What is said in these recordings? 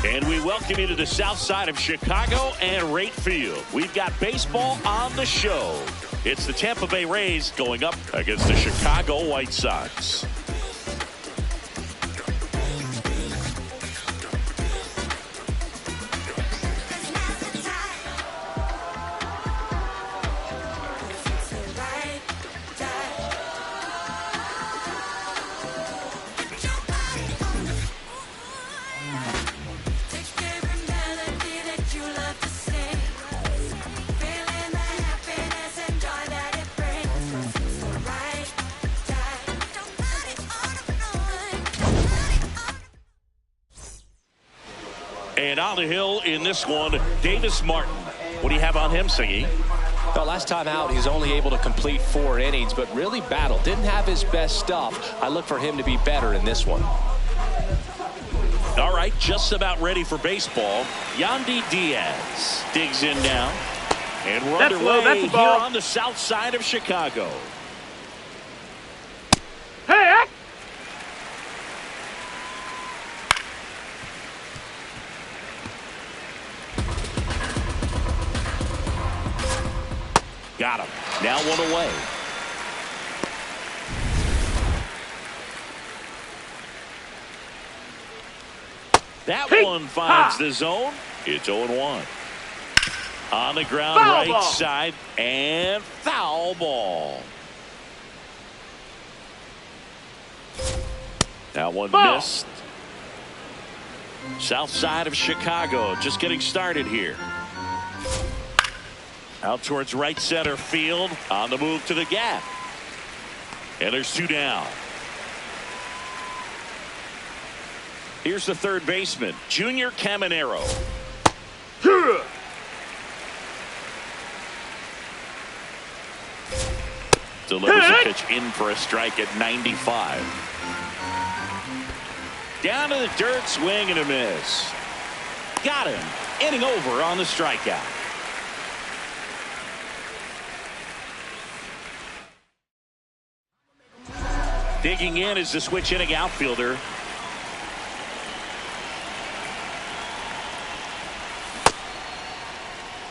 And we welcome you to the south side of Chicago and Rate Field. We've got baseball on the show. It's the Tampa Bay Rays going up against the Chicago White Sox. And on the hill in this one, Davis Martin. What do you have on him, Singy? Well, last time out, he was only able to complete 4 innings, but really battled. Didn't have his best stuff. I look for him to be better in this one. All right, just about ready for baseball. Yandy Diaz digs in now. And we're underway here on the south side of Chicago. Hey! Got him. Now one away. That one finds the zone. It's 0-1. On the ground, right side, and foul ball. That one missed. South side of Chicago, just getting started here. Out towards right center field, on the move to the gap. And there's 2 down. Here's the third baseman, Junior Caminero. Delivers a pitch in for a strike at 95. Down to the dirt, swing and a miss. Got him. Inning over on the strikeout. Digging in is the switch hitting outfielder.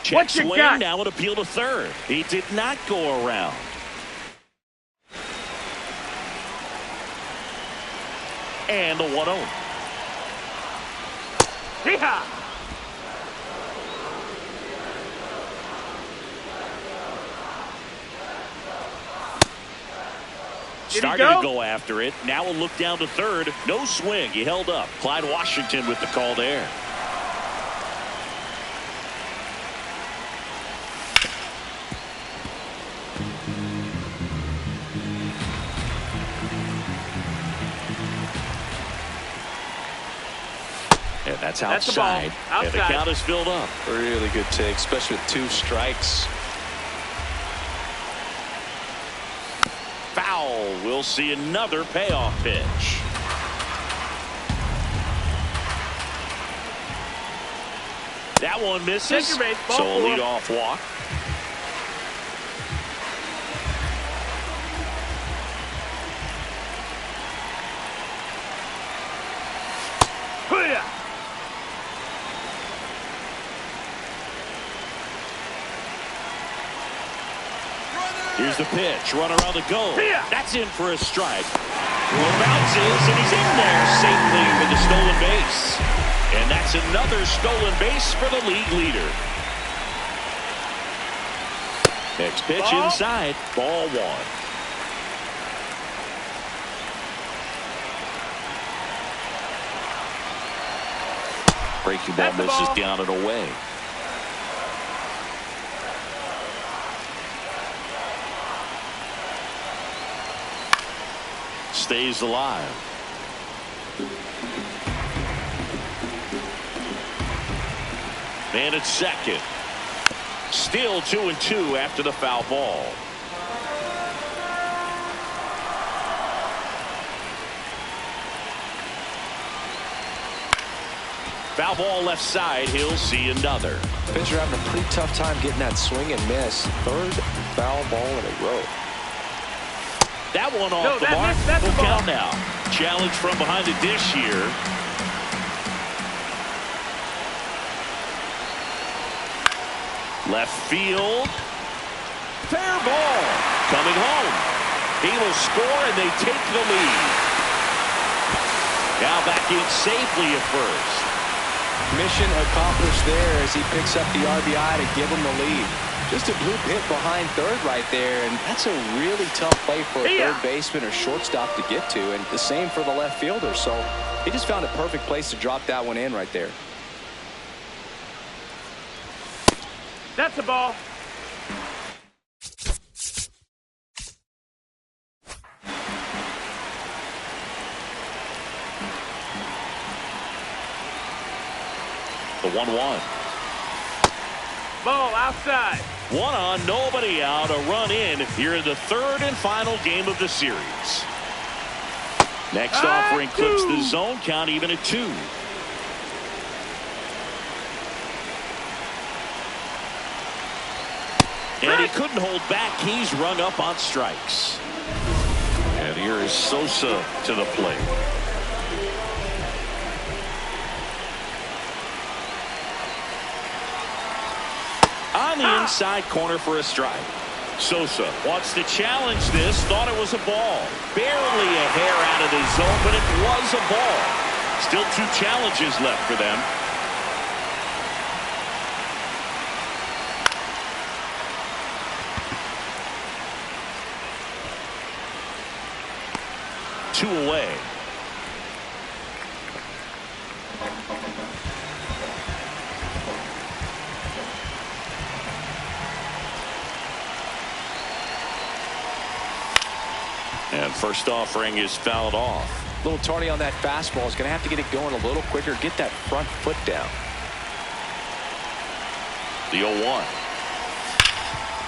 Check swing, now an appeal to third. He did not go around. And the 1-0. Yeehaw! Started to go after it. Now we'll look down to third. No swing. He held up. Clyde Washington with the call there. And that's outside. And the count is filled up. Really good take, especially with 2 strikes. Foul. We'll see another payoff pitch. That one misses. So a leadoff walk. Here's the pitch. Run around the goal. That's in for a strike. Bounces, and he's in there safely with the stolen base. And that's another stolen base for the league leader. Next pitch inside. Ball 1. Breaking ball misses down and away. Stays alive. Man at second. Still 2-2 after the foul ball. Foul ball left side. He'll see another. Pitcher having a pretty tough time getting that swing and miss. 3rd foul ball in a row. That one off the mark. Full count now. Challenge from behind the dish here. Left field. Fair ball. Coming home. He will score, and they take the lead. Now back in safely at first. Mission accomplished there as he picks up the RBI to give him the lead. Just a bloop hit behind third right there, and that's a really tough play for a third baseman or shortstop to get to, and the same for the left fielder. So he just found a perfect place to drop that one in right there. That's a ball. The 1-1. Ball outside. One on, nobody out, a run in here in the third and final game of the series. Next offering clips the zone count even at 2. And he couldn't hold back. He's rung up on strikes. And here is Sosa to the plate. On the inside corner for a strike. Sosa wants to challenge this. Thought it was a ball. Barely a hair out of the zone, but it was a ball. Still 2 challenges left for them. Two away. And first offering is fouled off. A little tardy on that fastball. Is going to have to get it going a little quicker. Get that front foot down. The 0-1.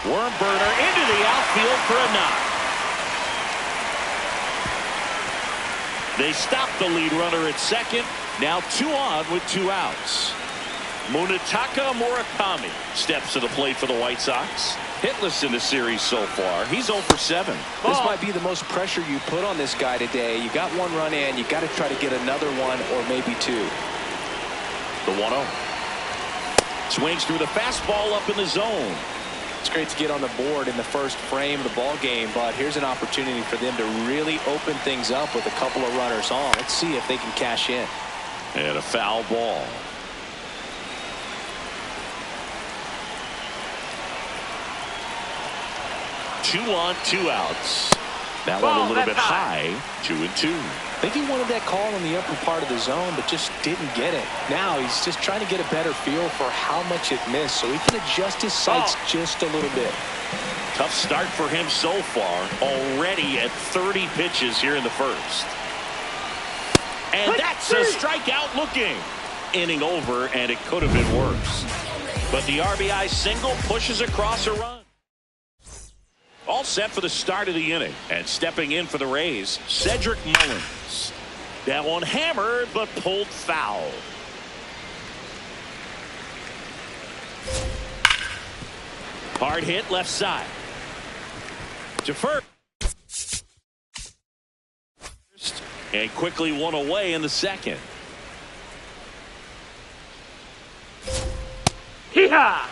Worm burner into the outfield for a knock. They stop the lead runner at second. Now 2 on with 2 outs. Munetaka Murakami steps to the plate for the White Sox. Hitless in the series so far. He's 0 for 7. This might be the most pressure you put on this guy today. You got 1 run in. You got to try to get another one or maybe 2. The 1-0. Swings through the fastball up in the zone. It's great to get on the board in the first frame of the ball game, but here's an opportunity for them to really open things up with a couple of runners on. Let's see if they can cash in. And a foul ball. Two on, 2 outs. That one a little bit high. 2-2. I think he wanted that call in the upper part of the zone, but just didn't get it. Now he's just trying to get a better feel for how much it missed so he can adjust his sights just a little bit. Tough start for him so far. Already at 30 pitches here in the first. And that's a strikeout looking. Inning over, and it could have been worse. But the RBI single pushes across a run. All set for the start of the inning. And stepping in for the Rays, Cedric Mullins. That one hammered, but pulled foul. Hard hit left side. To first. And quickly 1 away in the second. Hee-haw!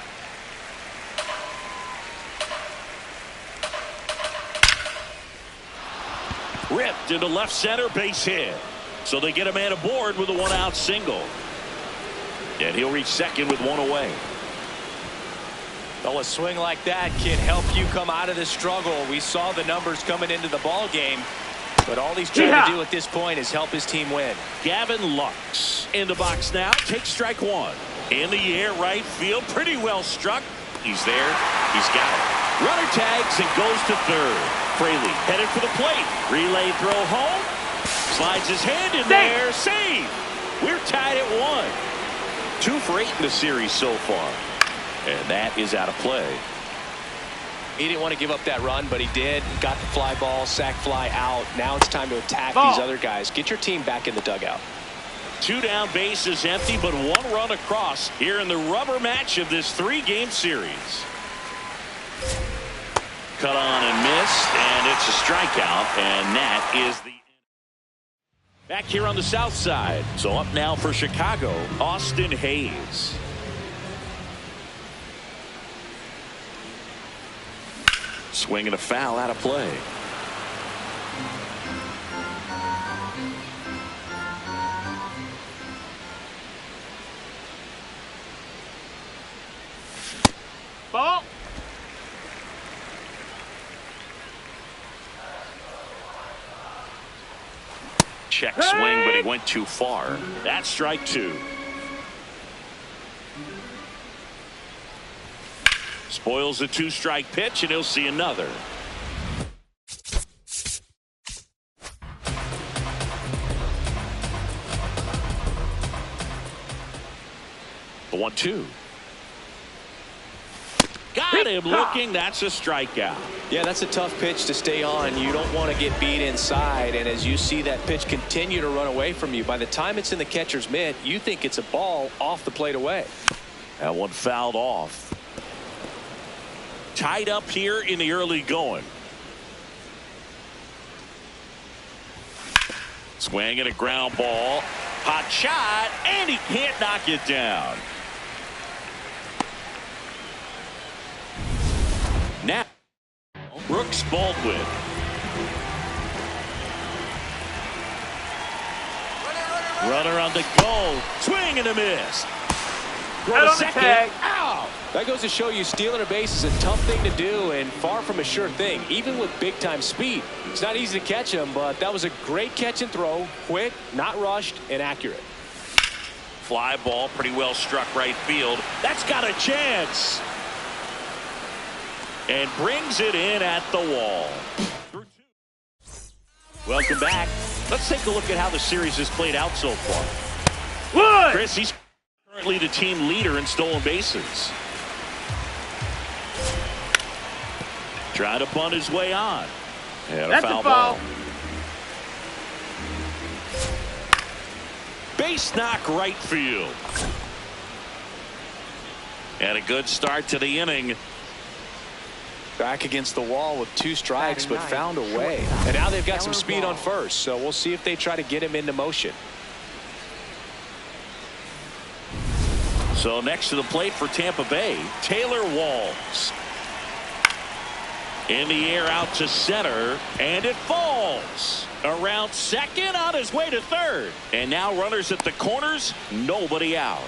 Ripped into left center, base hit. So they get a man aboard with a 1-out single. And he'll reach second with 1 away. Well, a swing like that can help you come out of the struggle. We saw the numbers coming into the ball game, but all he's trying to do at this point is help his team win. Gavin Lux in the box now. Takes strike 1. In the air, right field. Pretty well struck. He's there. He's got it. Runner tags and goes to third. Fraley headed for the plate. Relay throw home. Slides his hand in there. Save. We're tied at 1. 2 for 8 in the series so far. And that is out of play. He didn't want to give up that run, but he did. Got the fly ball, sac fly out. Now it's time to attack these other guys. Get your team back in the dugout. 2 down, bases empty, but 1 run across here in the rubber match of this 3-game series. Cut on and missed, and it's a strikeout, and that is the back here on the south side. So up now for Chicago, Austin Hayes. Swing and a foul out of play. Ball. Check swing, but he went too far. That's strike two. Spoils the two-strike pitch, and he'll see another. The 1-2. Got him looking. That's a strikeout. Yeah, that's a tough pitch to stay on. You don't want to get beat inside, and as you see that pitch continue to run away from you, by the time it's in the catcher's mitt, you think it's a ball off the plate away. That one fouled off. Tied up here in the early going. Swing and a ground ball. Hot shot, and he can't knock it down. Now, Brooks Baldwin. Runner on the goal. Swing and a miss. Throw to second. Ow! That goes to show you stealing a base is a tough thing to do and far from a sure thing. Even with big-time speed, it's not easy to catch him, but that was a great catch and throw. Quick, not rushed, and accurate. Fly ball, pretty well struck right field. That's got a chance. And brings it in at the wall. Welcome back. Let's take a look at how the series has played out so far. Wood. Chris, he's currently the team leader in stolen bases. Trying to bunt his way on. And That's a foul ball. Base knock right field. And a good start to the inning. Back against the wall with two strikes, but found a way. And now they've got some speed on first, so we'll see if they try to get him into motion. So next to the plate for Tampa Bay, Taylor Walls. In the air out to center, and it falls. Around second, on his way to third. And now runners at the corners, nobody out.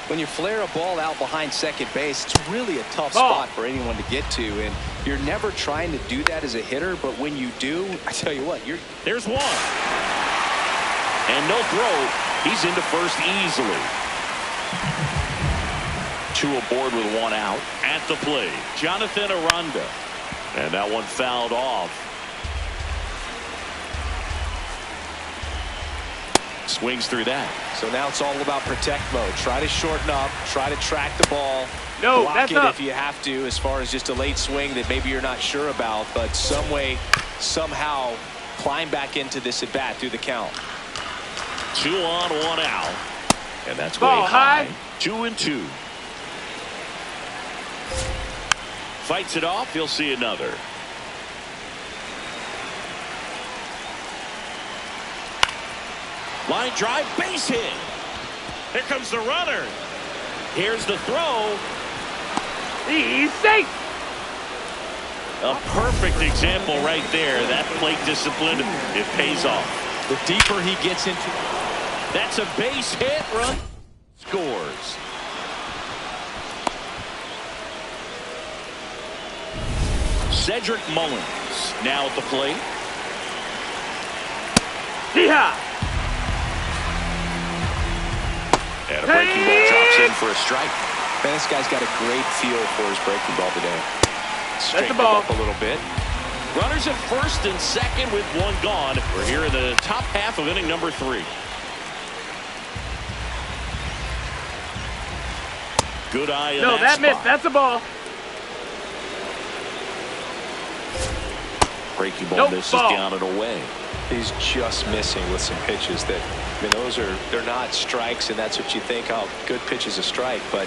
When you flare a ball out behind second base, it's really a tough spot for anyone to get to, and you're never trying to do that as a hitter, but when you do, I tell you what, there's one. And no throw. He's into first easily. Two aboard with one out. At the plate, Jonathan Aranda. And that one fouled off. Swings through that. So now it's all about protect mode. Try to shorten up. Try to track the ball. No, block that's it up. if you have to, as far as just a late swing that maybe you're not sure about. But some way, somehow, climb back into this at bat through the count. 2 on, 1 out. And that's Ball way high. 2-2. Fights it off. He'll see another. Line drive, base hit. Here comes the runner. Here's the throw. He's safe. A perfect example right there. That plate discipline, it pays off. The deeper he gets into. That's a base hit. Run scores. Cedric Mullins now at the plate. Yeehaw. And a breaking ball drops in for a strike. Man, this guy's got a great feel for his breaking ball today. Straighten the ball. up a little bit. Runners at first and second with one gone. We're here in the top half of inning number 3. Good eye in No, that spot. missed. That's a ball. Breaking ball Nope, misses ball. down and away. He's just missing with some pitches that, I mean, they're not strikes, and that's what you think, oh, good pitch is a strike, but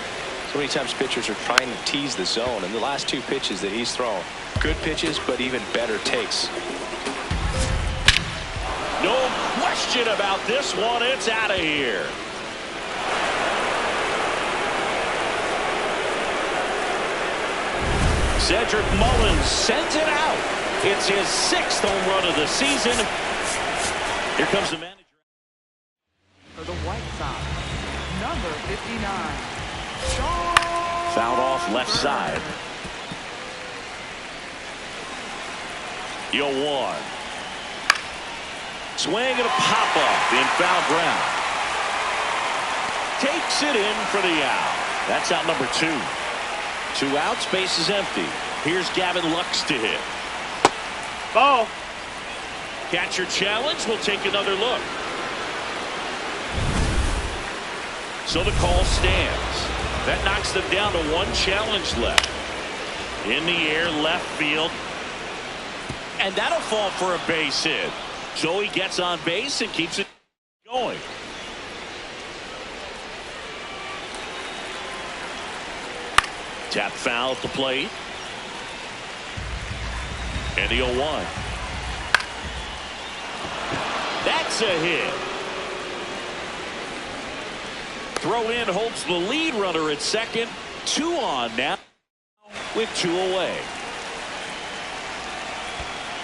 so many times pitchers are trying to tease the zone, and the last 2 pitches that he's thrown, good pitches, but even better takes. No question about this one. It's out of here. Cedric Mullins sends it out. It's his 6th home run of the season. Here comes the manager. For the White Sox, number 59. Fouled off left side. 0-1. Swing and a pop-up in foul ground. Takes it in for the out. That's out number 2. 2 outs, base is empty. Here's Gavin Lux to hit. Ball. Catcher challenge. We'll take another look. So the call stands. That knocks them down to 1 challenge left. In the air, left field. And that'll fall for a base hit. So he gets on base and keeps it going. Tap foul at the plate. And the 0-1. That's a hit. Throw in holds the lead runner at second. 2 on now with 2 away.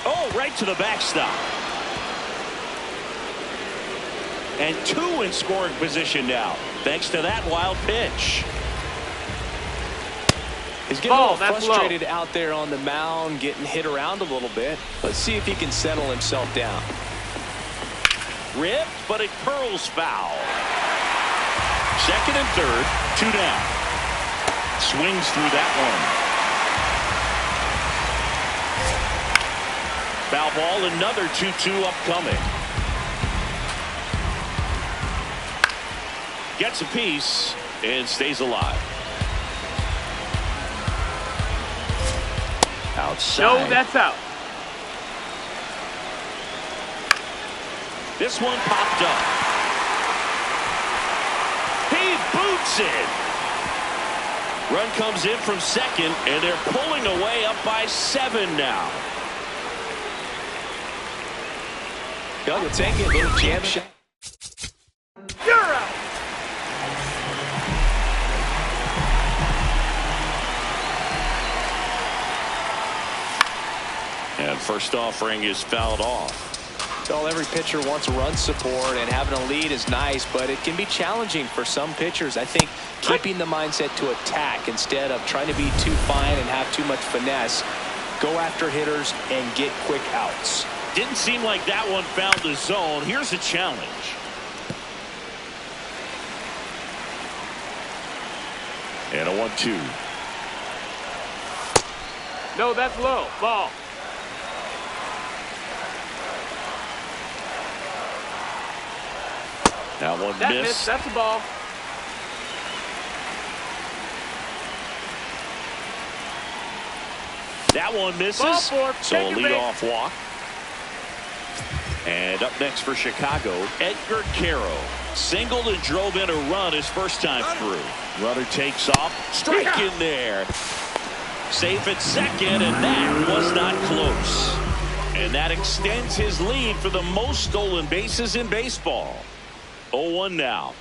Oh, right to the backstop. And 2 in scoring position now, thanks to that wild pitch. He's getting a little frustrated out there on the mound, getting hit around a little bit. Let's see if he can settle himself down. Ripped, but it curls foul. Second and third, 2 down. Swings through that one. Foul ball, another 2-2 upcoming. Gets a piece and stays alive. Outside. No, that's out. This one popped up. He boots it. Run comes in from second, and they're pulling away up by 7 now. Doug will take it. Little jam shot. You're out. And first offering is fouled off. Well, every pitcher wants run support, and having a lead is nice, but it can be challenging for some pitchers. I think keeping the mindset to attack instead of trying to be too fine and have too much finesse. Go after hitters and get quick outs. Didn't seem like that one found the zone. Here's a challenge. And a 1-2. No, that's low. Ball. That one missed. That's a ball. That one misses. Ball 4. So a Take your leadoff walk. And up next for Chicago, Edgar Caro. Singled and drove in a run his first time through. Runner takes off. Strike in there. Safe at second, and that was not close. And that extends his lead for the most stolen bases in baseball. 0-1 now.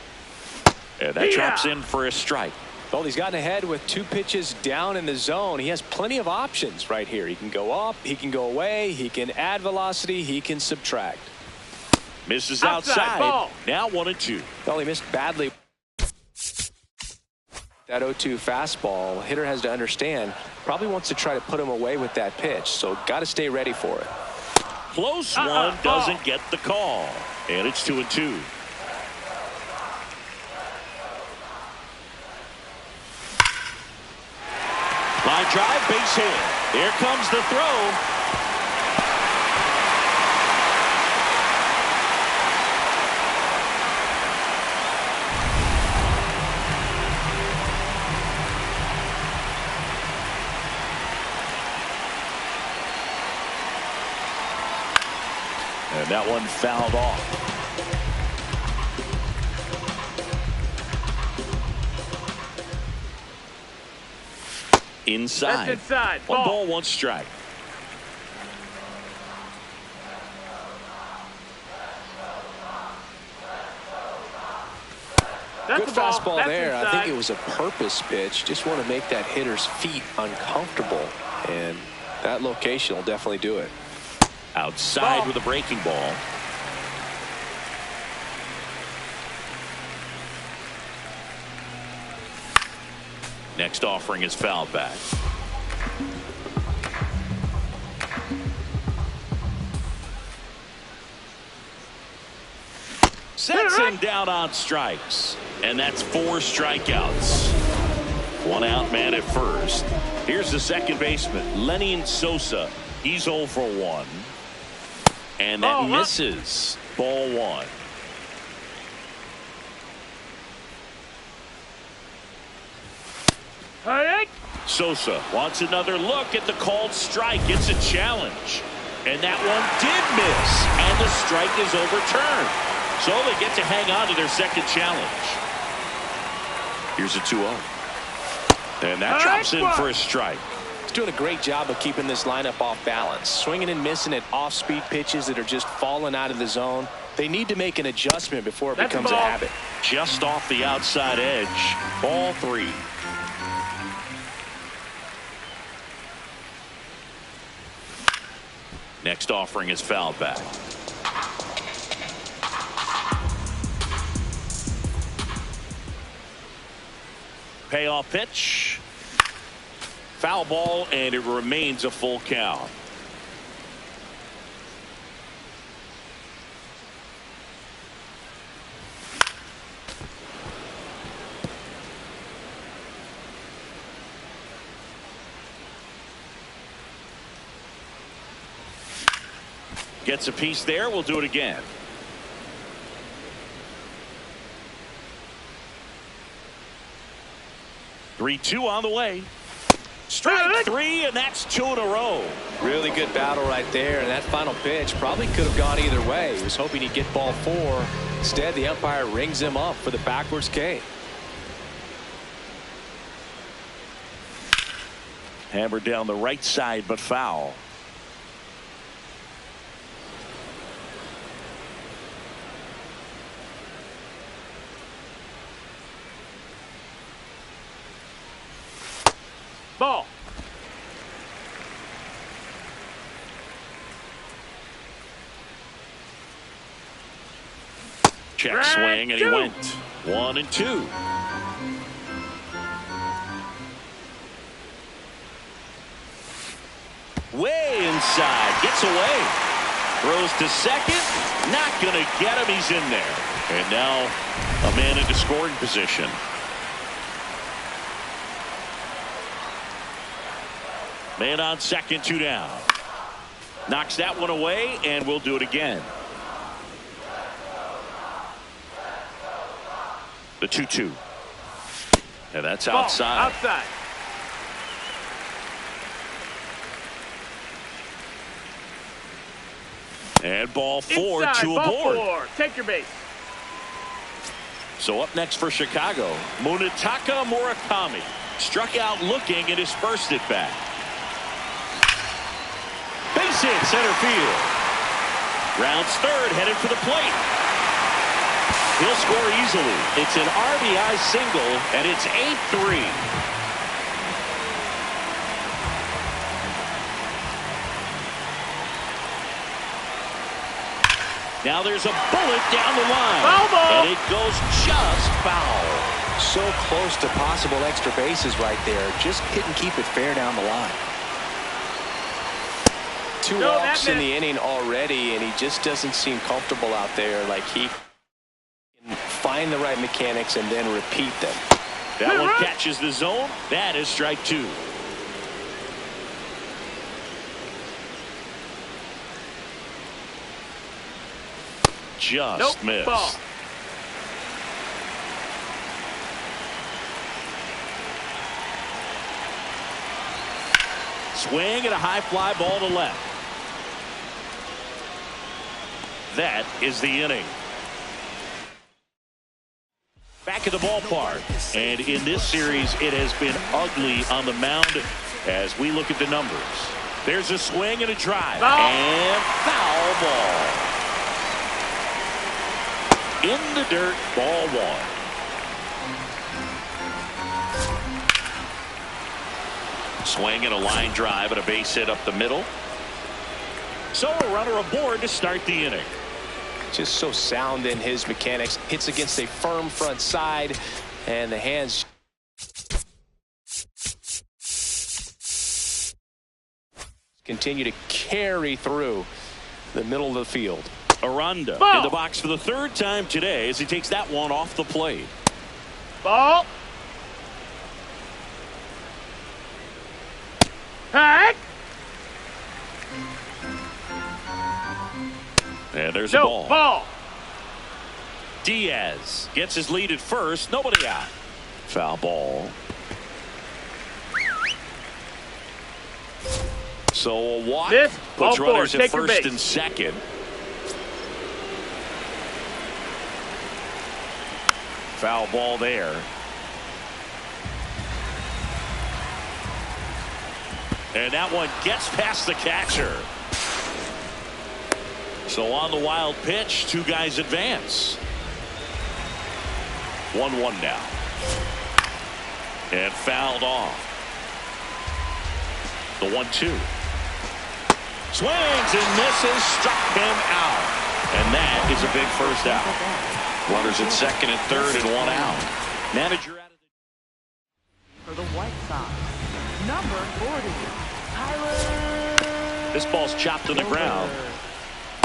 And that drops in for a strike. Well, he's gotten ahead with 2 pitches down in the zone. He has plenty of options right here. He can go up, he can go away, he can add velocity, he can subtract. Misses outside. Ball. Now 1-2. Well, he missed badly. That 0-2 fastball, hitter has to understand, probably wants to try to put him away with that pitch, so got to stay ready for it. Close one, doesn't get the call. And it's 2-2. Line drive, base hit. Here comes the throw. And that one fouled off. Inside. That's inside. 1 ball, 1 strike. That's Good a ball. fastball That's there. inside. I think it was a purpose pitch. Just want to make that hitter's feet uncomfortable. And that location will definitely do it. Outside with a breaking ball. Next offering is fouled back. Sets him down on strikes. And that's 4 strikeouts. 1 out, man at first. Here's the second baseman, Lenny Sosa. He's 0 for 1. And that misses. Ball 1. Sosa wants another look at the called strike. It's a challenge. And that one did miss. And the strike is overturned. So they get to hang on to their second challenge. Here's a 2-0. And that drops in for a strike. He's doing a great job of keeping this lineup off balance. Swinging and missing at off-speed pitches that are just falling out of the zone. They need to make an adjustment before it becomes a habit. Just off the outside edge. Ball 3. Next offering is fouled back. Payoff pitch. Foul ball, and it remains a full count. Gets a piece there. We'll do it again. Three-2 on the way. Strike 3, and that's 2 in a row. Really good battle right there, and that final pitch probably could have gone either way. He was hoping he'd get ball 4. Instead, the umpire rings him up for the backwards K. Hammered down the right side, but foul. Ball. Check swing, and he went 1 and 2. Way inside, gets away. Throws to second, not going to get him. He's in there. And now a man into scoring position. Man on second, 2 down. Knocks that one away, and we'll do it again. The 2-2. And that's outside. Outside. And ball 4, Inside, 2 ball aboard. 4. Take your base. So up next for Chicago, Munetaka Murakami. Struck out looking and dispersed it back. Base hit center field. Rounds third, headed for the plate. He'll score easily. It's an RBI single, and it's 8-3. Now there's a bullet down the line. Foul ball. And it goes just foul. So close to possible extra bases right there. Just couldn't keep it fair down the line. 2 walks in the inning already, and he just doesn't seem comfortable out there. Like he can find the right mechanics and then repeat them. That one catches the zone. That is strike 2. Just missed. Ball. Swing and a high fly ball to left. That is the inning. Back at the ballpark. And in this series, it has been ugly on the mound as we look at the numbers. There's a swing and a drive. Foul. And foul ball. In the dirt, ball 1. Swing and a line drive and a base hit up the middle. So a runner aboard to start the inning. Just so sound in his mechanics. Hits against a firm front side, and the hands continue to carry through the middle of the field. Aranda in the box for the third time today as he takes that one off the plate. Ball. Hack. And there's a ball. Ball. Diaz gets his lead at first. Nobody out. Foul ball. So a walk puts runners at first and second. Foul ball there. And that one gets past the catcher. So on the wild pitch, two guys advance. 1-1 now. And fouled off. The 1-2. Swings and misses, struck him out. And that is a big first out. Runners at second and third and one out. Manager out of the... For the White Sox, number 40, Tyler. This ball's chopped to the ground.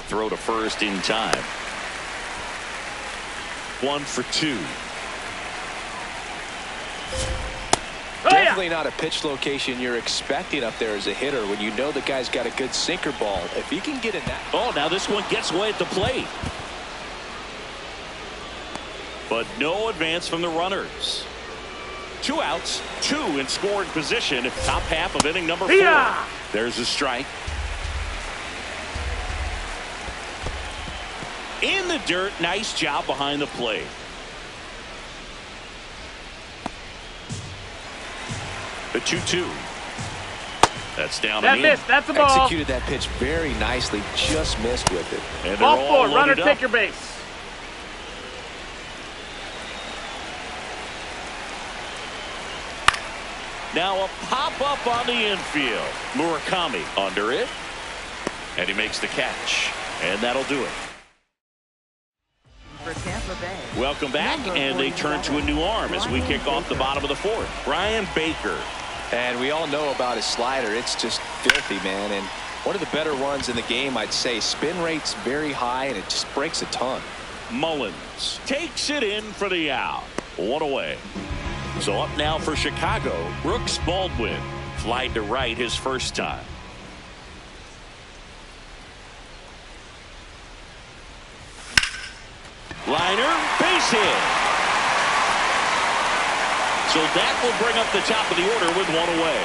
Throw to first in time. 1 for 2. Definitely not a pitch location you're expecting up there as a hitter when you know the guy's got a good sinker ball. If he can get in that. Oh, now this one gets away at the plate. But no advance from the runners. 2 outs, 2 in scoring position. Top half of inning number 4. There's a strike. In the dirt, nice job behind the plate. The 2-2. That's down. That missed. That's a ball. Executed that pitch very nicely. Just missed with it. And ball 4. Runner, take your base. Now a pop-up on the infield. Murakami under it. And he makes the catch. And that'll do it. For Tampa Bay. Welcome back, and they turn to a new arm as we kick off the bottom of the 4th. Brian Baker. And we all know about his slider. It's just filthy, man. And one of the better ones in the game, I'd say. Spin rate's very high, and it just breaks a ton. Mullins takes it in for the out. 1 away. So up now for Chicago, Brooks Baldwin. Flied to right his first time. Liner, base hit. So that will bring up the top of the order with 1 away.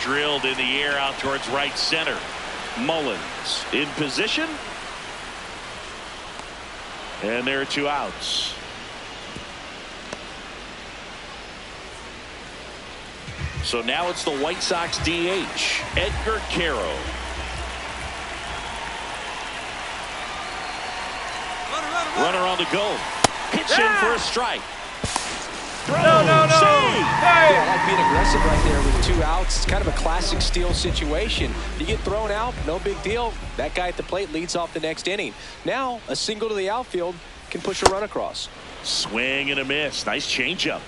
Drilled in the air out towards right center. Mullins in position. And there are 2 outs. So now it's the White Sox DH, Edgar Caro. Runner on the go. Pitch in for a strike. Throw. No. Hey. Yeah, I like being aggressive right there with 2 outs. It's kind of a classic steal situation. You get thrown out, no big deal. That guy at the plate leads off the next inning. Now a single to the outfield can push a run across. Swing and a miss. Nice changeup.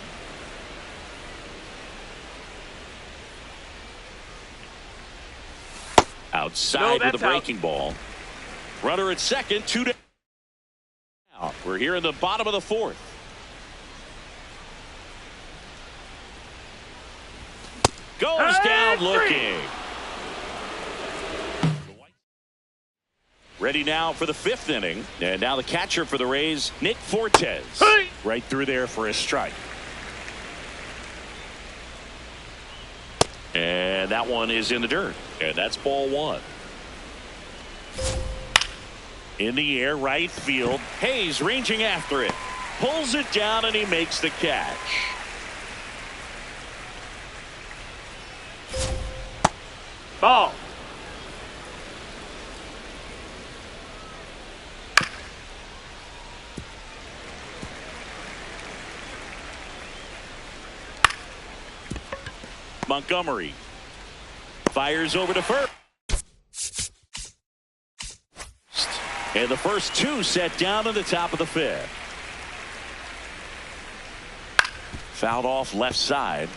Outside with a breaking ball. Runner at second, 2 down. We're here in the bottom of the 4th. Goes down looking. Ready now for the 5th inning. And now the catcher for the Rays, Nick Fortes. Right through there for a strike. And that one is in the dirt. And that's ball 1. In the air, right field. Hayes ranging after it. Pulls it down and he makes the catch. Ball. Montgomery fires over to first. And the first two set down to the top of the fifth. Fouled off left side.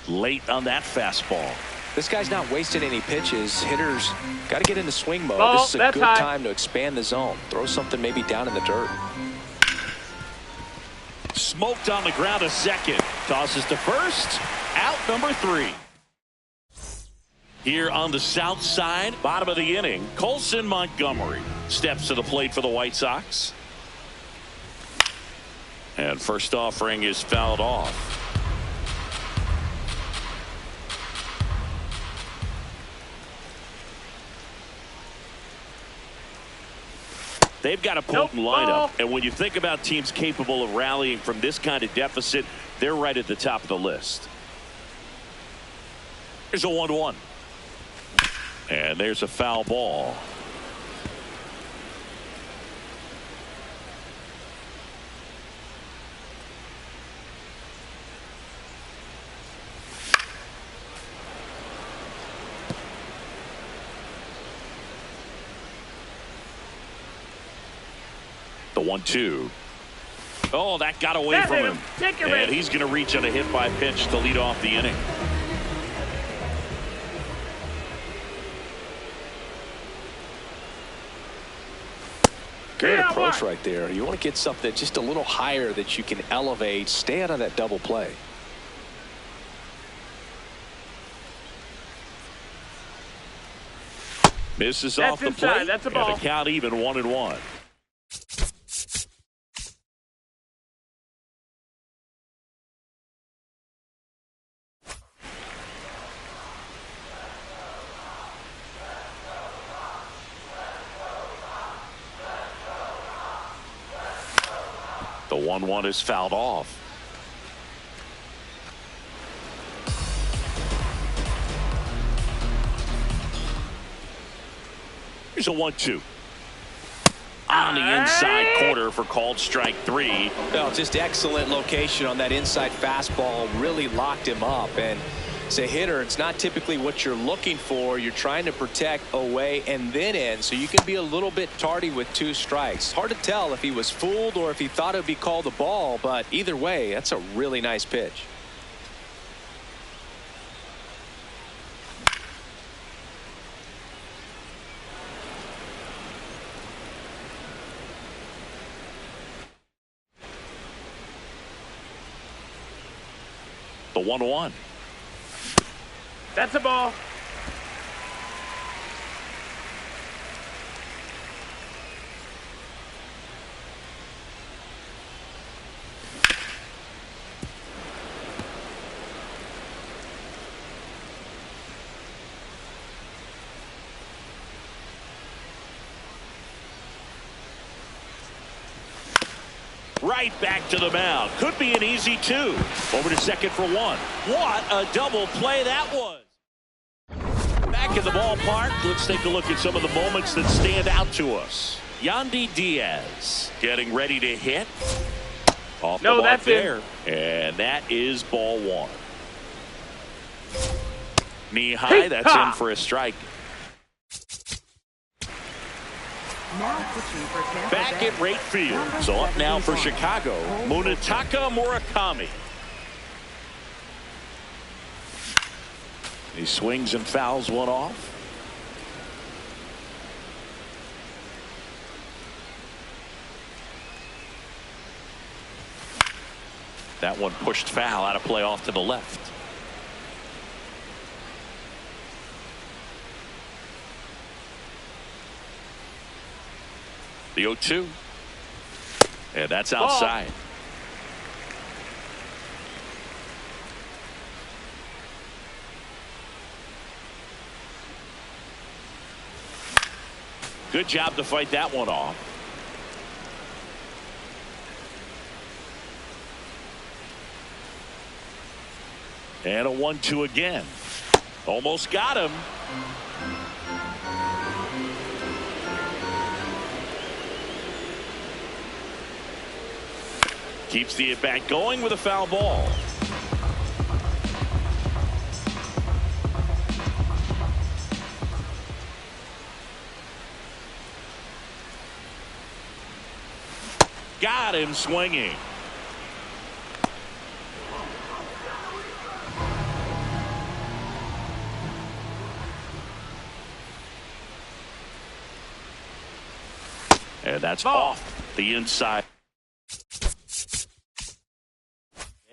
Late on that fastball. This guy's not wasting any pitches. Hitters got to get into swing mode. Ball, this is a that's good high. time to expand the zone. Throw something maybe down in the dirt. Smoked on the ground to second. Tosses to first. Out number 3. Here on the south side, bottom of the inning, Colson Montgomery steps to the plate for the White Sox. And first offering is fouled off. They've got a potent lineup, and when you think about teams capable of rallying from this kind of deficit, they're right at the top of the list. Here's a 1-1. And there's a foul ball. The 1-2. Oh, that got away from him. And he's going to reach on a hit by pitch to lead off the inning. Great approach right there. You want to get something just a little higher that you can elevate. Stay out of that double play. Misses off the plate. That's a ball. And the count even 1-1. The 1-1 is fouled off. Here's a 1-2. On the inside corner for called strike 3. Well, just excellent location on that inside fastball. Really locked him up. And as a hitter, it's not typically what you're looking for. You're trying to protect away and then in, so you can be a little bit tardy with 2 strikes. Hard to tell if he was fooled or if he thought it would be called a ball, but either way, that's a really nice pitch. The 1-1. That's a ball. Right back to the mound. Could be an easy 2. Over to second for 1. What a double play that was. Back in the ballpark, let's take a look at some of the moments that stand out to us. Yandy Diaz getting ready to hit. Off the mark there. And that is ball 1. Knee high, that's in for a strike. Back at right field. So up now for Chicago, Munetaka Murakami. He swings and fouls one off. That one pushed foul, out of play off to the left. The 0-2. And that's outside. Good job to fight that one off. And a 1-2 again. Almost got him. Keeps the at-bat going with a foul ball. Got him swinging. And that's off the inside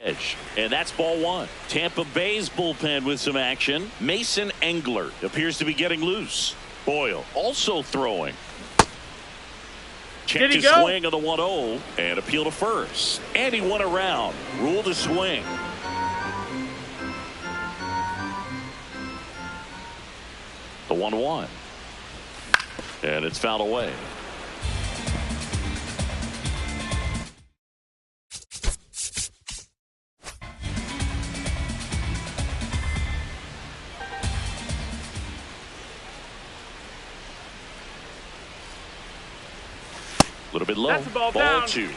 edge. And that's ball one. Tampa Bay's bullpen with some action. Mason Engler appears to be getting loose. Boyle also throwing. Checked his swing on the 1-0 and appeal to first. And he went around. Ruled a swing. The 1-1. And it's fouled away. A little bit low. That's a ball down. 2.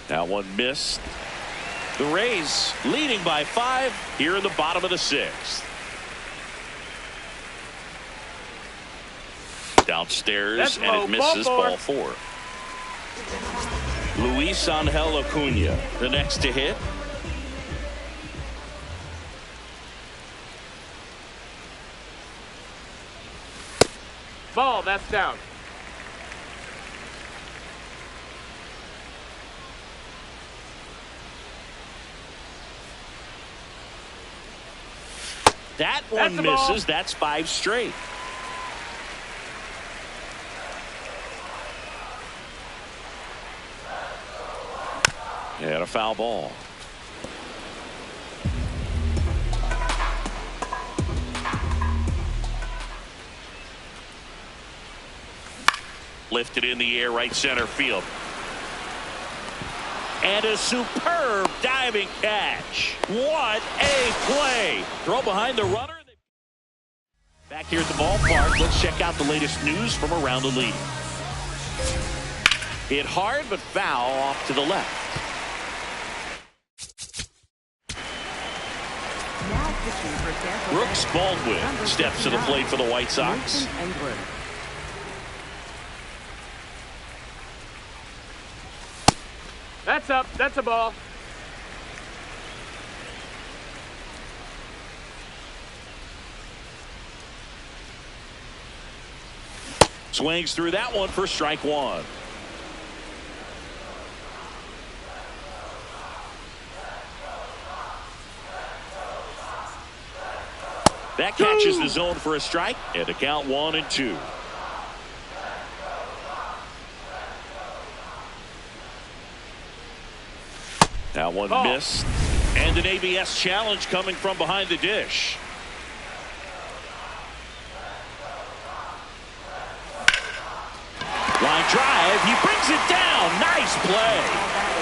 That one missed. The Rays leading by 5 here in the bottom of the 6th. Downstairs, and it misses ball 4. Luis Angel Acuna, the next to hit. Ball, that's down. That one misses. That's 5 straight. And a foul ball. Lifted in the air, right center field. And a superb diving catch. What a play. Throw behind the runner. Back here at the ballpark, let's check out the latest news from around the league. Hit hard, but foul off to the left. Brooks Baldwin steps to the plate for the White Sox. That's up. That's a ball. Swings through that one for strike 1. That catches the zone for a strike, and to count 1-2. That one missed. And an ABS challenge coming from behind the dish. Line drive. He brings it down. Nice play.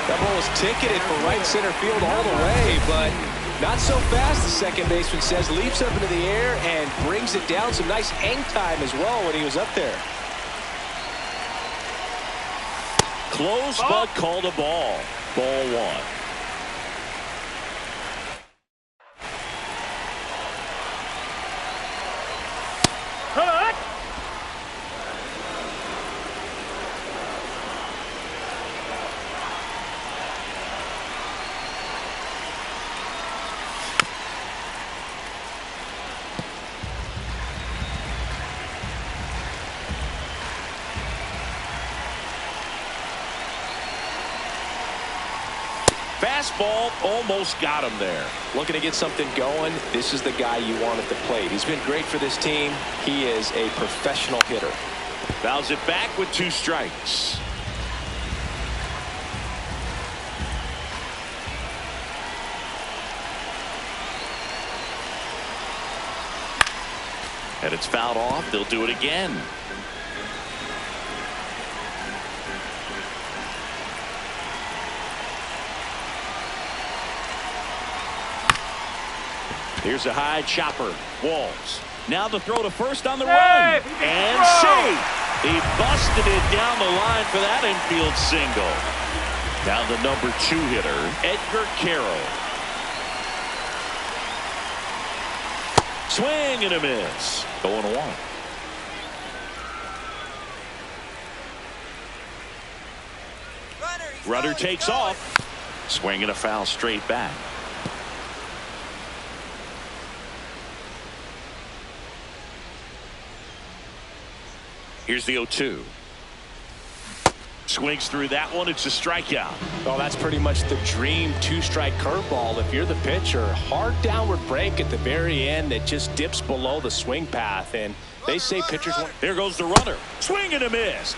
That ball was ticketed for right center field all the way, but not so fast, the second baseman says. Leaps up into the air and brings it down. Some nice hang time as well when he was up there. Close, but called a ball. Ball 1. Fastball almost got him there. Looking to get something going. This is the guy you want at the plate. He's been great for this team. He is a professional hitter. Fouls it back with 2 strikes. And it's fouled off. They'll do it again. Here's a high chopper. Walls. Now the throw to first on the Hey, run. he And throw. safe. He busted it down the line for that infield single. Now the number 2 hitter, Edgar Carroll. Swing and a miss. 0-1. Runner takes off. Swing and a foul straight back. Here's the 0-2. Swings through that one. It's a strikeout. Well, that's pretty much the dream 2-strike curveball. If you're the pitcher, hard downward break at the very end that just dips below the swing path. And they say pitchers want. There goes the runner. Swing and a miss.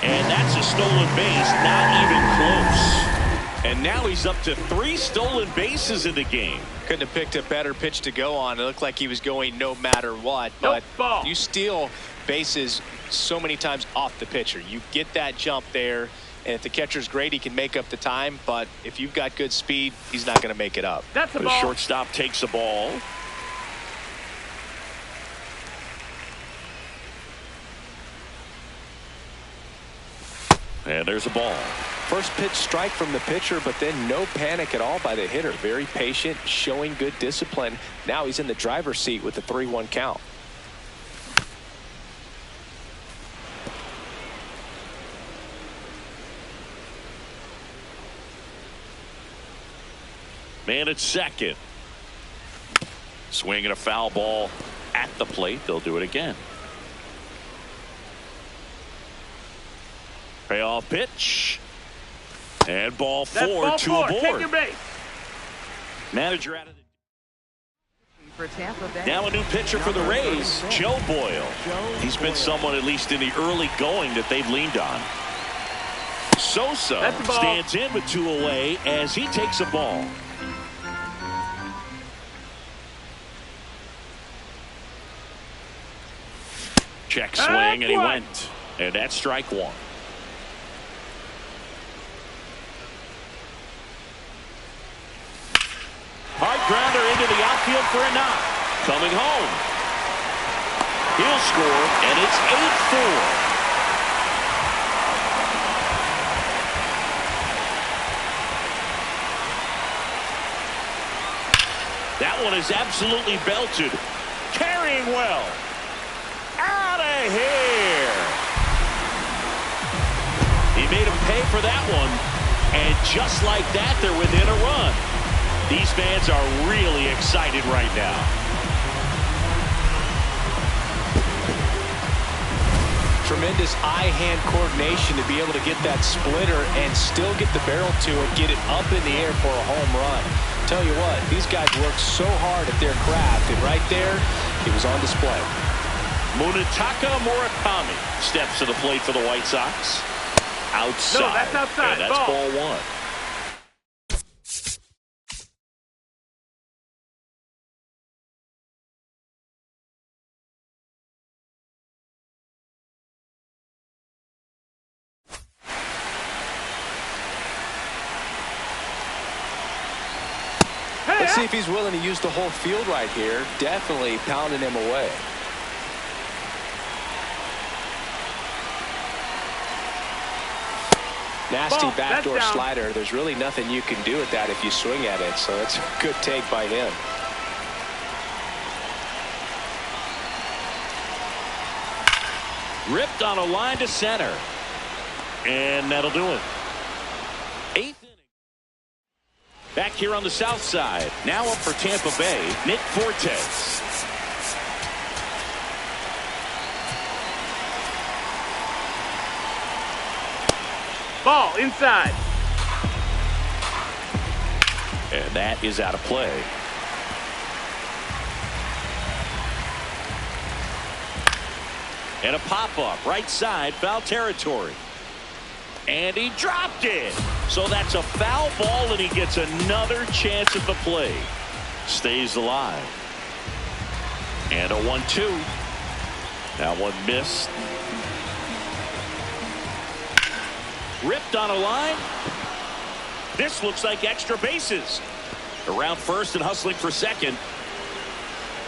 And that's a stolen base. Not even close. And now he's up to 3 stolen bases in the game. Couldn't have picked a better pitch to go on. It looked like he was going no matter what. Nope, But ball. you steal bases so many times off the pitcher. You get that jump there, and if the catcher's great, he can make up the time. But if you've got good speed, he's not going to make it up. That's a The ball. shortstop takes the ball. And there's a ball. First pitch strike from the pitcher, but then no panic at all by the hitter. Very patient, showing good discipline. Now he's in the driver's seat with the 3-1 count. Man at second. Swinging a foul ball at the plate. They'll do it again. Payoff pitch. And ball 4, That's ball 2 4. aboard. Take your base. Manager out of the. For Tampa Bay. Now a new pitcher for the Number Rays, 36. Joe Boyle. He's been someone, at least in the early going, that they've leaned on. Sosa That's the ball. stands in with 2 away as he takes a ball. Check swing, and he went. And that's strike 1. Hard grounder into the outfield for a knock. Coming home. He'll score, and it's 8-4. That one is absolutely belted. Carrying well. Out of here. He made him pay for that one. And just like that, they're within a run. These fans are really excited right now. Tremendous eye-hand coordination to be able to get that splitter and still get the barrel to it, get it up in the air for a home run. Tell you what, these guys work so hard at their craft, and right there, he was on display. Munetaka Murakami steps to the plate for the White Sox. Outside. No, that's outside. And that's Ball. ball 1. Let's see if he's willing to use the whole field right here. Definitely pounding him away. Nasty Ball. backdoor That's down. slider. There's really nothing you can do with that if you swing at it. So it's a good take by him. Ripped on a line to center. And that'll do it. 8th inning. Back here on the south side. Now up for Tampa Bay, Nick Fortes. Ball inside. And that is out of play. And a pop-up right side, foul territory. And he dropped it. So that's a foul ball, and he gets another chance at the plate. Stays alive. And a 1-2. That one missed. Ripped on a line. This looks like extra bases. Around first and hustling for second.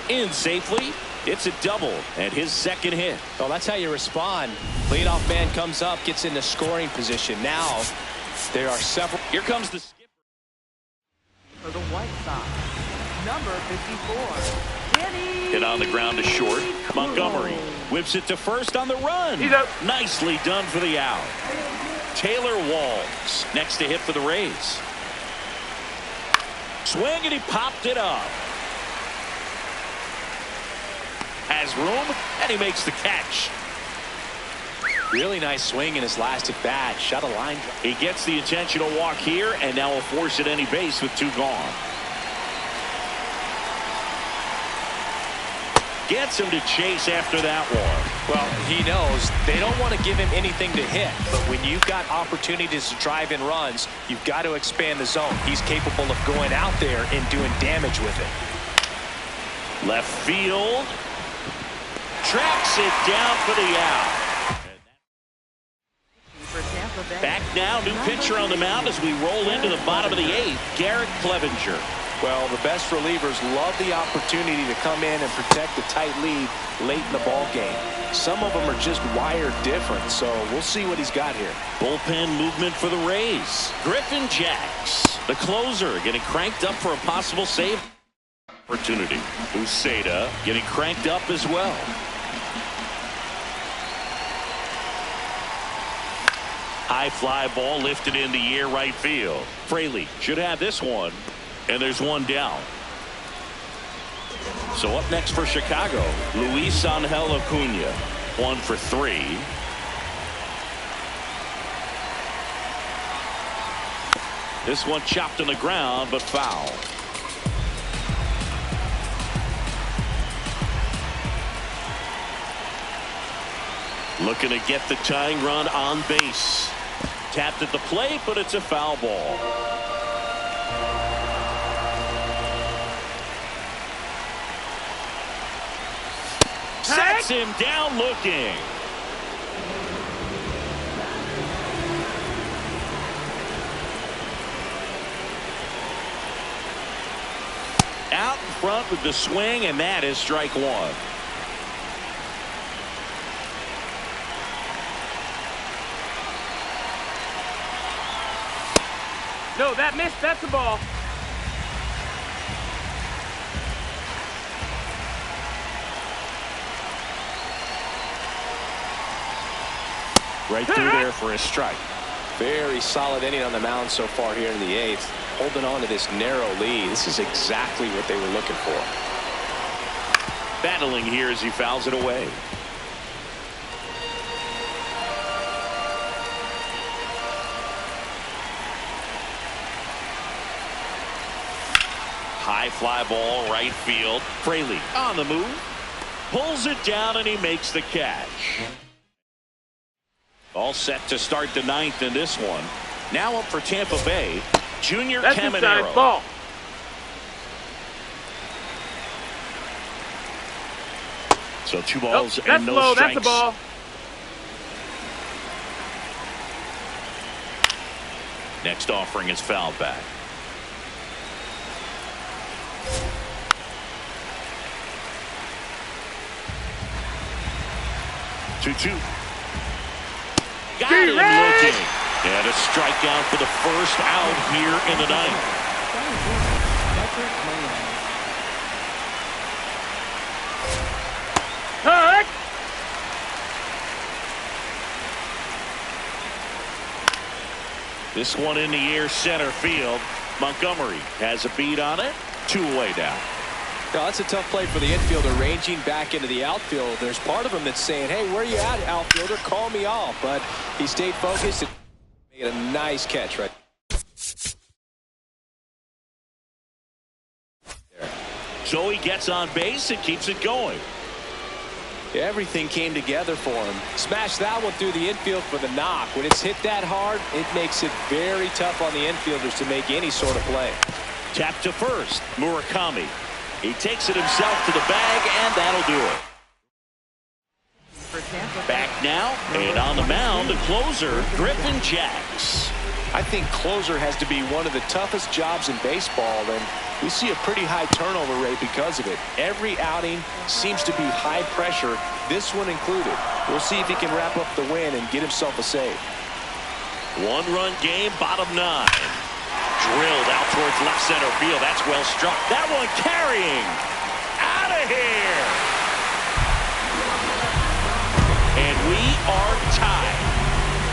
In safely. It's a double and his second hit. Well, that's how you respond. Leadoff man comes up, gets into scoring position. Now there are several. Here comes the skipper. For the White Sox, number 54. Hit on the ground to short. Montgomery whips it to first on the run. He's out. Nicely done for the out. Taylor Walls next to hit for the Rays. Swing and he popped it up. Has room and he makes the catch. Really nice swing in his last at bat. Shot a line drive. He gets the intentional walk here and now will force at any base with 2 gone. Gets him to chase after that one. Well, he knows they don't want to give him anything to hit, but when you've got opportunities to drive in runs, you've got to expand the zone. He's capable of going out there and doing damage with it. Left field. Tracks it down for the out. For Tampa Bay. Back now, new pitcher on the mound as we roll into the bottom of the 8th. Garrett Clevenger. Well, the best relievers love the opportunity to come in and protect the tight lead late in the ball game. Some of them are just wired different, so we'll see what he's got here. Bullpen movement for the Rays. Griffin Jacks, the closer, getting cranked up for a possible save opportunity. Uceda getting cranked up as well. High fly ball lifted in the air right field. Fraley should have this one. And there's one down. So up next for Chicago, Luis Angel Acuna. 1 for 3. This one chopped on the ground, but foul. Looking to get the tying run on base. Tapped at the plate, but it's a foul ball. Sets him down looking. Out in front with the swing, and that is strike 1. No, that missed. That's the ball. Right through there for a strike. Very solid inning on the mound so far here in the 8th. Holding on to this narrow lead. This is exactly what they were looking for. Battling here as he fouls it away. High fly ball right field. Fraley on the move. Pulls it down and he makes the catch. All set to start the 9th in this one. Now up for Tampa Bay, Junior That's Caminero. inside. Ball. So 2 balls Nope, and no low. strikes. That's a ball. Next offering is fouled back. Two. Got him looking. And a strikeout for the first out here in the 9th. Hurt. This one in the air center field. Montgomery has a beat on it. 2 away now. Now, that's a tough play for the infielder, ranging back into the outfield. There's part of him that's saying, hey, where you at, outfielder? Call me off. But he stayed focused and made a nice catch right there. So he gets on base and keeps it going. Everything came together for him. Smashed that one through the infield for the knock. When it's hit that hard, it makes it very tough on the infielders to make any sort of play. Tap to first. Murakami. He takes it himself to the bag, and that'll do it. For Tampa Bay. Back now, and on the mound, the closer, Griffin Jacks. I think closer has to be one of the toughest jobs in baseball, and we see a pretty high turnover rate because of it. Every outing seems to be high pressure, this one included. We'll see if he can wrap up the win and get himself a save. One-run game, bottom 9. Drilled out towards left center field. That's well struck. That one carrying. Out of here. And we are tied.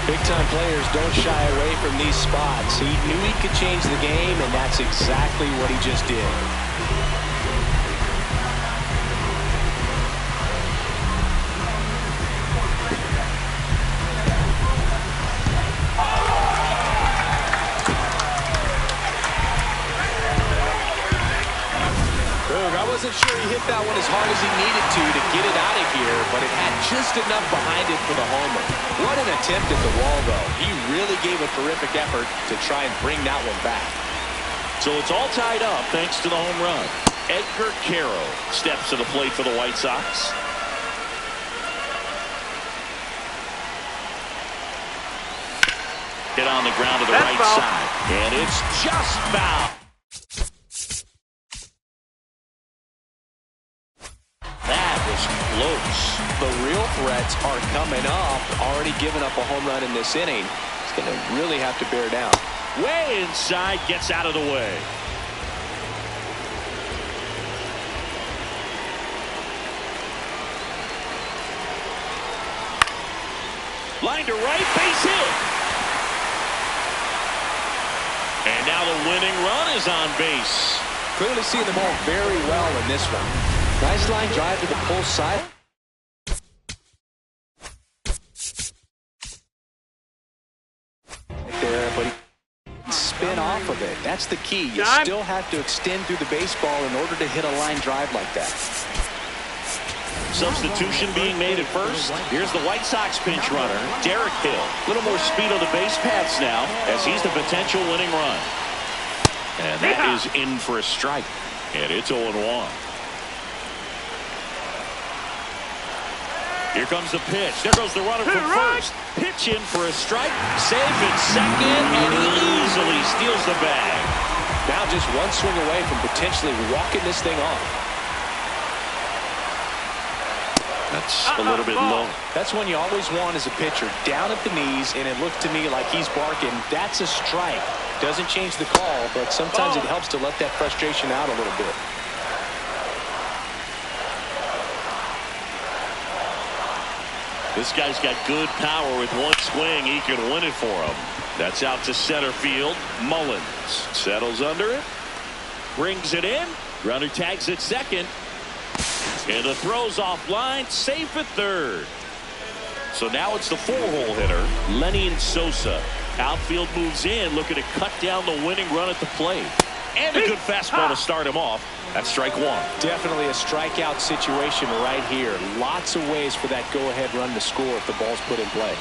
Big-time players don't shy away from these spots. He knew he could change the game, and that's exactly what he just did. I wasn't sure he hit that one as hard as he needed to get it out of here, but it had just enough behind it for the homer. What an attempt at the wall, though. He really gave a terrific effort to try and bring that one back. So it's all tied up thanks to the home run. Edgar Caro steps to the plate for the White Sox. Hit on the ground to the right side, and it's just foul. Close. The real threats are coming up. Already given up a home run in this inning. He's going to really have to bear down. Way inside, gets out of the way. Line to right, base hit. And now the winning run is on base. Clearly seeing the ball very well in this one. Nice line drive to the pull side. There, but he spin off of it. That's the key. You still have to extend through the baseball in order to hit a line drive like that. Substitution being made at first. Here's the White Sox pinch runner, Derek Hill. A little more speed on the base paths now as he's the potential winning run. And that is in for a strike. And it's 0-1. Here comes the pitch. There goes the runner from first. Pitch in for a strike. Safe at second, and he easily steals the bag. Now just one swing away from potentially walking this thing off. That's a little bit low. That's one you always want as a pitcher. Down at the knees, and it looked to me like he's barking. That's a strike. Doesn't change the call, but sometimes it helps to let that frustration out a little bit. This guy's got good power. With one swing, he can win it for him. That's out to center field. Mullins settles under it. Brings it in. Runner tags at second. And the throw's offline. Safe at third. So now it's the 4-hole hitter, Lenny Sosa. Outfield moves in, looking to cut down the winning run at the plate. And a good fastball to start him off. That's strike one. Definitely a strikeout situation right here. Lots of ways for that go-ahead run to score if the ball's put in play.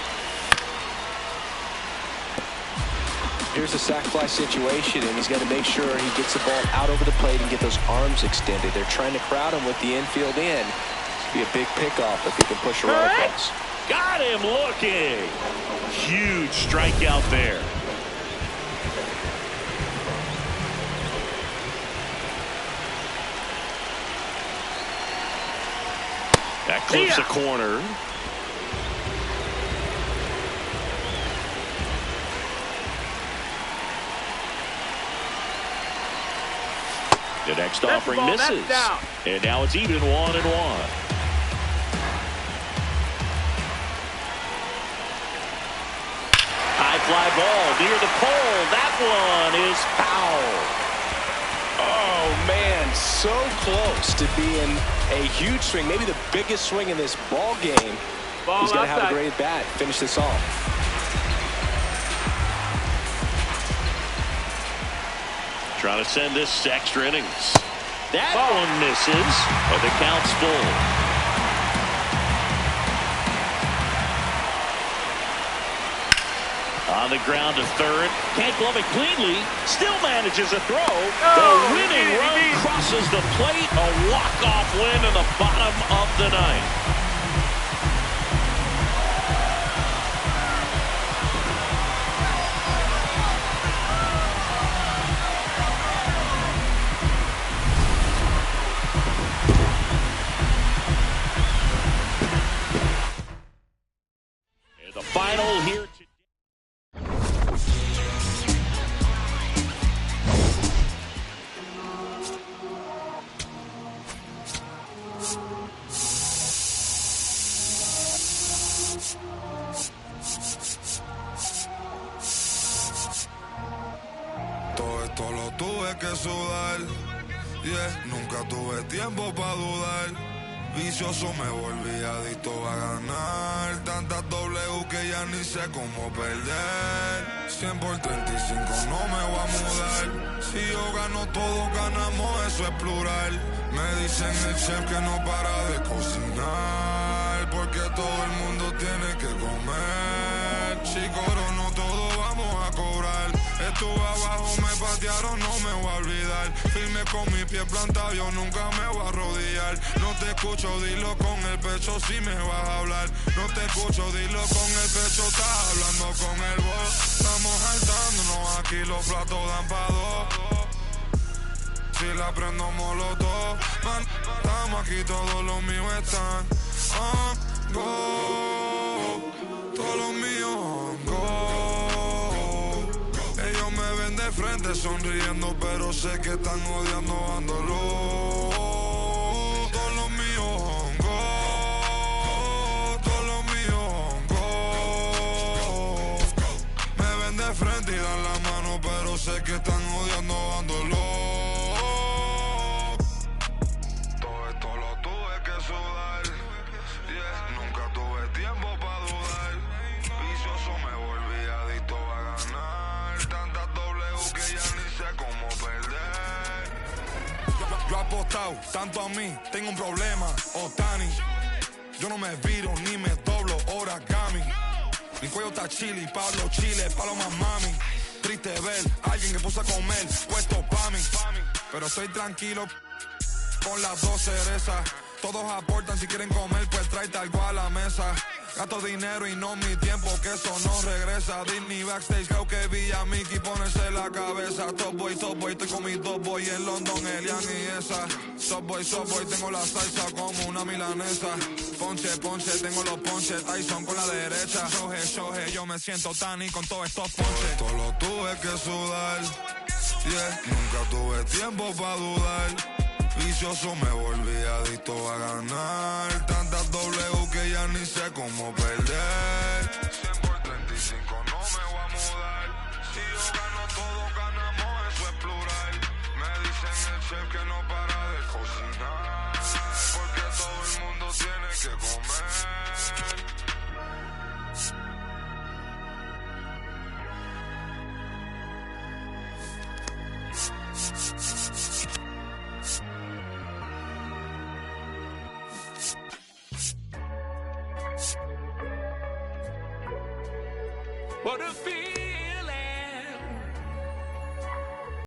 Here's a sac fly situation, and he's got to make sure he gets the ball out over the plate and get those arms extended. They're trying to crowd him with the infield in. This will be a big pickoff if he can push a run across. Got him looking. Huge strikeout there. That clips a corner. The next offering misses. And now it's even 1-1. High fly ball near the pole. That one is foul. Oh, man, so close to being a huge swing, maybe the biggest swing in this ball game. He's got to have a great bat, finish this off. Trying to send this to extra innings. That one misses, but the count's full. On the ground to third. Can't glove it cleanly. Still manages a throw. The winning run crosses the plate. A walk-off win in the bottom of the ninth. que sudar. Yeah, nunca tuve tiempo para dudar. Vicioso me volví adicto a ganar. Tantas W que ya ni sé cómo perder. 100 por 35 no me voy a mudar. Si yo gano, todos ganamos, eso es plural. Me dicen el chef que no para de cocinar, porque todo el mundo tiene que comer. Si corono todo vamos a cobrar. Estuve abajo, me patearon, no me voy a olvidar. Firme con mi pie plantado, yo nunca me voy a arrodillar. No te escucho, dilo con el pecho si me vas a hablar. No te escucho, dilo con el pecho, estás hablando con el voz. Estamos saltándonos, aquí los platos dan pa' dos. Si la prendo molotov, man, estamos aquí, todos los míos están on go. Todos los míos on go. Ellos me ven de frente sonriendo, pero sé que están odiando, dándolo. Todos los míos on go. Todos los míos on go. Me ven de frente y dan la mano, pero sé que están odiando, dándolo. Todo esto lo tuve que sudar. Yeah, nunca tuve tiempo para dudar. Vicioso me volví adicto a ganar. Tantas W que ya ni sé cómo perder. Yo apostado tanto a mí, tengo un problema, Otani. Yo no me viro ni me doblo, origami. Mi cuello está chili, Pablo Chile, palo más mami. Triste ver a alguien que puso a comer, puesto pa' mí. Pero estoy tranquilo con las dos cerezas. Todos aportan, si quieren comer, pues tráete algo a la mesa. Gasto dinero y no mi tiempo, que eso no regresa. Disney backstage, creo que vi a Mickey ponerse la cabeza. Top boy, estoy con mis dos boy en London, Elian y esa. Top boy, tengo la salsa como una milanesa. Ponche, tengo los ponches, Tyson con la derecha. Shoje, yo me siento Tani con todos estos ponches. Esto lo tuve que sudar, yeah, nunca tuve tiempo para dudar. Vicioso me volví adicto a ganar. Tantas W que ya ni sé cómo perder. 100 por 35 no me voy a mudar. Si yo gano, todos ganamos, eso es plural. Me dicen el chef que no para de cocinar, porque todo el mundo tiene que comer. What a feeling.